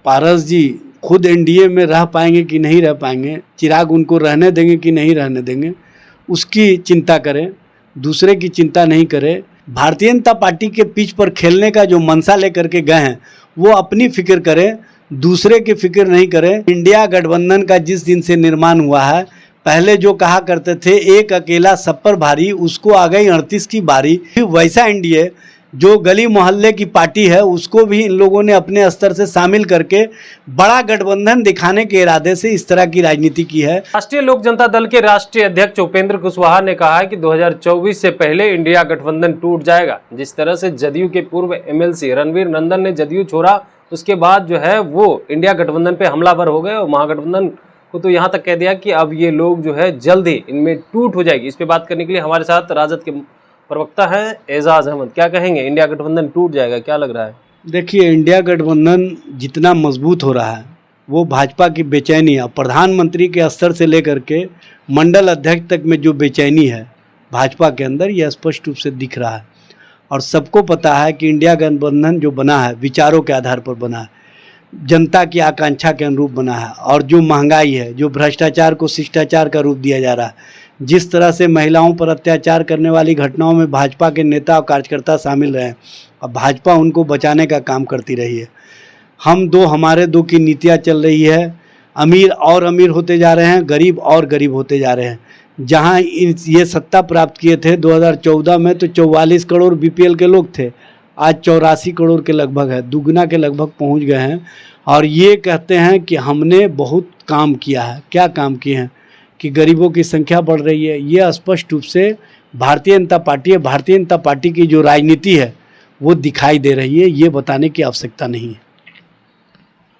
पारस जी खुद एनडीए में रह पाएंगे कि नहीं रह पाएंगे, चिराग उनको रहने देंगे कि नहीं रहने देंगे, उसकी चिंता करें, दूसरे की चिंता नहीं करें। भारतीय जनता पार्टी के पिच पर खेलने का जो मनसा लेकर के गए हैं वो अपनी फिक्र करें, दूसरे की फिक्र नहीं करें। इंडिया गठबंधन का जिस दिन से निर्माण हुआ है, पहले जो कहा करते थे एक अकेला सब पर भारी, उसको आ गई 38 की बारी। वैसा एनडीए जो गली मोहल्ले की पार्टी है उसको भी इन लोगों ने अपने स्तर से शामिल करके बड़ा गठबंधन दिखाने के इरादे से इस तरह की राजनीति की है। राष्ट्रीय लोक जनता दल के राष्ट्रीय अध्यक्ष उपेंद्र कुशवाहा ने कहा है कि 2024 से पहले इंडिया गठबंधन टूट जाएगा। जिस तरह से जदयू के पूर्व एमएलसी रणवीर नंदन ने जदयू छोड़ा, उसके बाद जो है वो इंडिया गठबंधन पे हमलावर हो गए और महागठबंधन को तो यहाँ तक कह दिया कि अब ये लोग जो है जल्द ही इनमें टूट हो जाएगी। इस पे बात करने के लिए हमारे साथ राजद के प्रवक्ता हैं एजाज अहमद। क्या कहेंगे, इंडिया गठबंधन टूट जाएगा, क्या लग रहा है? देखिए, इंडिया गठबंधन जितना मजबूत हो रहा है वो भाजपा की बेचैनी है। प्रधानमंत्री के स्तर से लेकर के मंडल अध्यक्ष तक में जो बेचैनी है भाजपा के अंदर, यह स्पष्ट रूप से दिख रहा है और सबको पता है कि इंडिया गठबंधन जो बना है विचारों के आधार पर बना है, जनता की आकांक्षा के अनुरूप बना है। और जो महंगाई है, जो भ्रष्टाचार को शिष्टाचार का रूप दिया जा रहा है, जिस तरह से महिलाओं पर अत्याचार करने वाली घटनाओं में भाजपा के नेता और कार्यकर्ता शामिल रहे और भाजपा उनको बचाने का काम करती रही है। हम दो हमारे दो की नीतियाँ चल रही है। अमीर और अमीर होते जा रहे हैं, गरीब और गरीब होते जा रहे हैं। जहाँ ये सत्ता प्राप्त किए थे 2014 में तो 44 करोड़ बीपीएल के लोग थे, आज 84 करोड़ के लगभग है, दुगना के लगभग पहुंच गए हैं। और ये कहते हैं कि हमने बहुत काम किया है। क्या काम किए हैं कि गरीबों की संख्या बढ़ रही है। ये स्पष्ट रूप से भारतीय जनता पार्टी है, भारतीय जनता पार्टी की जो राजनीति है वो दिखाई दे रही है, ये बताने की आवश्यकता नहीं है।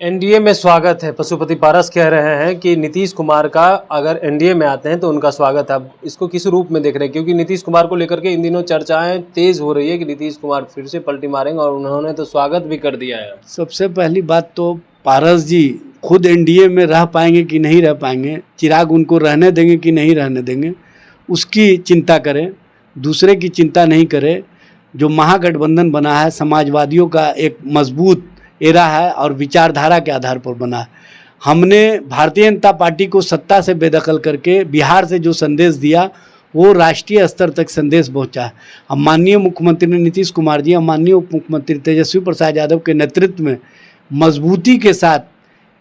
एनडीए में स्वागत है, पशुपति पारस कह रहे हैं कि नीतीश कुमार का अगर एनडीए में आते हैं तो उनका स्वागत है। अब इसको किस रूप में देख रहे हैं, क्योंकि नीतीश कुमार को लेकर के इन दिनों चर्चाएं तेज हो रही है कि नीतीश कुमार फिर से पलटी मारेंगे और उन्होंने तो स्वागत भी कर दिया है। सबसे पहली बात तो पारस जी खुद एनडीए में रह पाएंगे कि नहीं रह पाएंगे, चिराग उनको रहने देंगे कि नहीं रहने देंगे, उसकी चिंता करें, दूसरे की चिंता नहीं करें। जो महागठबंधन बना है समाजवादियों का एक मजबूत एरा है और विचारधारा के आधार पर बना है। हमने भारतीय जनता पार्टी को सत्ता से बेदखल करके बिहार से जो संदेश दिया वो राष्ट्रीय स्तर तक संदेश पहुंचा है। अब माननीय मुख्यमंत्री नीतीश कुमार जी और माननीय उप मुख्यमंत्री तेजस्वी प्रसाद यादव के नेतृत्व में मजबूती के साथ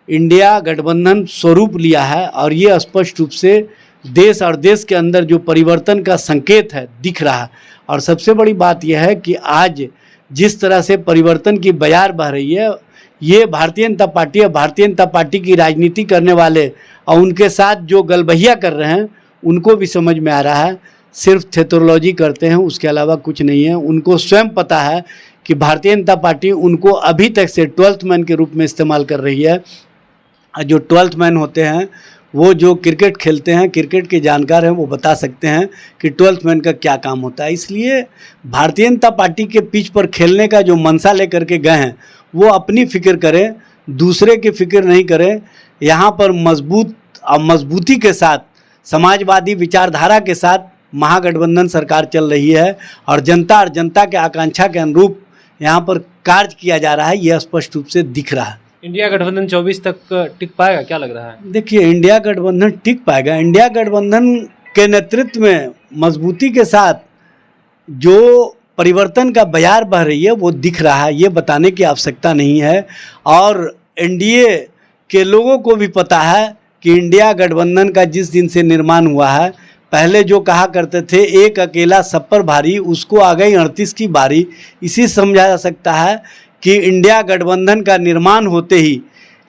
इंडिया गठबंधन स्वरूप लिया है और ये स्पष्ट रूप से देश और देश के अंदर जो परिवर्तन का संकेत है दिख रहा है। और सबसे बड़ी बात यह है कि आज जिस तरह से परिवर्तन की बयार बह रही है, ये भारतीय जनता पार्टी और भारतीय जनता पार्टी की राजनीति करने वाले और उनके साथ जो गलबहिया कर रहे हैं उनको भी समझ में आ रहा है। सिर्फ थेटोलॉजी करते हैं, उसके अलावा कुछ नहीं है। उनको स्वयं पता है कि भारतीय जनता पार्टी उनको अभी तक से 12th मैन के रूप में इस्तेमाल कर रही है। जो 12th मैन होते हैं वो जो क्रिकेट खेलते हैं, क्रिकेट के जानकार हैं, वो बता सकते हैं कि 12th मैन का क्या काम होता है। इसलिए भारतीय जनता पार्टी के पिच पर खेलने का जो मनसा लेकर के गए हैं वो अपनी फिक्र करें, दूसरे की फिक्र नहीं करें। यहाँ पर मजबूती के साथ समाजवादी विचारधारा के साथ महागठबंधन सरकार चल रही है और जनता के आकांक्षा के अनुरूप यहाँ पर कार्य किया जा रहा है, यह स्पष्ट रूप से दिख रहा है। इंडिया गठबंधन 24 तक टिक पाएगा, क्या लग रहा है? देखिए, इंडिया गठबंधन टिक पाएगा। इंडिया गठबंधन के नेतृत्व में मजबूती के साथ जो परिवर्तन का बयार बह रही है वो दिख रहा है, ये बताने की आवश्यकता नहीं है। और एनडीए के लोगों को भी पता है कि इंडिया गठबंधन का जिस दिन से निर्माण हुआ है, पहले जो कहा करते थे एक अकेला सब पर भारी, उसको आ गई 38 की बारी। इसी समझा जा सकता है कि इंडिया गठबंधन का निर्माण होते ही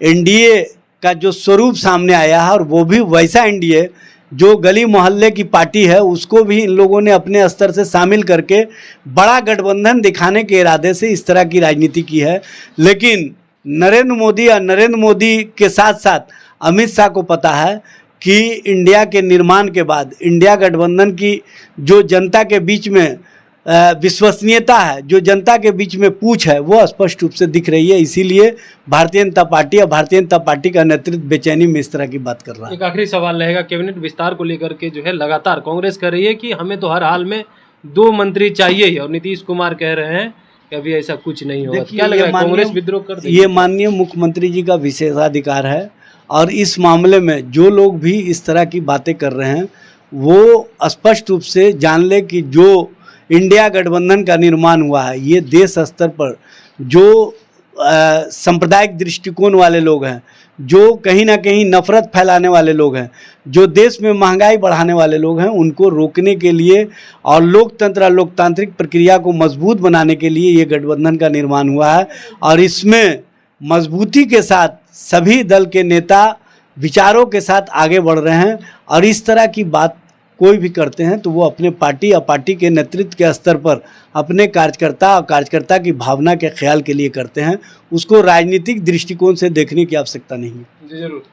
एनडीए का जो स्वरूप सामने आया है और वो भी वैसा एनडीए जो गली मोहल्ले की पार्टी है, उसको भी इन लोगों ने अपने स्तर से शामिल करके बड़ा गठबंधन दिखाने के इरादे से इस तरह की राजनीति की है। लेकिन नरेंद्र मोदी और नरेंद्र मोदी के साथ साथ अमित शाह को पता है कि इंडिया के निर्माण के बाद इंडिया गठबंधन की जो जनता के बीच में विश्वसनीयता है, जो जनता के बीच में पूछ है, वो स्पष्ट रूप से दिख रही है। इसीलिए भारतीय जनता पार्टी और भारतीय जनता पार्टी का नेतृत्व बेचैनी में इस तरह की बात कर रहा है। एक आखिरी सवाल रहेगा, कैबिनेट विस्तार को लेकर के जो है लगातार कांग्रेस कर रही है कि हमें तो हर हाल में 2 मंत्री चाहिए ही, और नीतीश कुमार कह रहे हैं कि अभी ऐसा कुछ नहीं होगा? देखिए, क्या लग ये रहा है, माननीय- कांग्रेस विद्रोह कर देगी? ये माननीय मुख्यमंत्री जी का विशेषाधिकार है और इस मामले में जो लोग भी इस तरह की बातें कर रहे हैं वो स्पष्ट रूप से जान ले कि जो इंडिया गठबंधन का निर्माण हुआ है ये देश स्तर पर जो सांप्रदायिक दृष्टिकोण वाले लोग हैं, जो कहीं ना कहीं नफरत फैलाने वाले लोग हैं, जो देश में महंगाई बढ़ाने वाले लोग हैं, उनको रोकने के लिए और लोकतंत्र और लोकतांत्रिक प्रक्रिया को मजबूत बनाने के लिए ये गठबंधन का निर्माण हुआ है और इसमें मजबूती के साथ सभी दल के नेता विचारों के साथ आगे बढ़ रहे हैं और इस तरह की बात कोई भी करते हैं तो वो अपने पार्टी या पार्टी के नेतृत्व के स्तर पर अपने कार्यकर्ता और कार्यकर्ता की भावना के ख्याल के लिए करते हैं, उसको राजनीतिक दृष्टिकोण से देखने की आवश्यकता नहीं है। जी जरूर।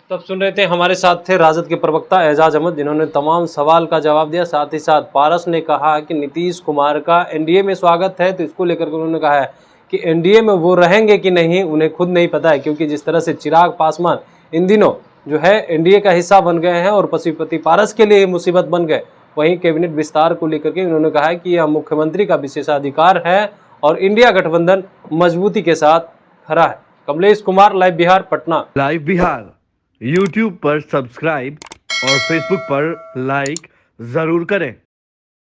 तब सुन रहे थे, हमारे साथ थे राजद के प्रवक्ता एजाज अहमद, जिन्होंने तमाम सवाल का जवाब दिया। साथ ही साथ पारस ने कहा कि नीतीश कुमार का एनडीए में स्वागत है, तो इसको लेकर के उन्होंने कहा है कि एनडीए में वो रहेंगे कि नहीं उन्हें खुद नहीं पता है, क्योंकि जिस तरह से चिराग पासवान इन दिनों जो है एनडीए का हिस्सा बन गए हैं और पशुपति पारस के लिए मुसीबत बन गए। वहीं कैबिनेट विस्तार को लेकर के उन्होंने कहा है कि यह मुख्यमंत्री का विशेषाधिकार है और इंडिया गठबंधन मजबूती के साथ खड़ा है। Kamlesh Kumar, live Bihar, Patna. Live Bihar YouTube पर सब्सक्राइब और फेसबुक पर लाइक जरूर करें।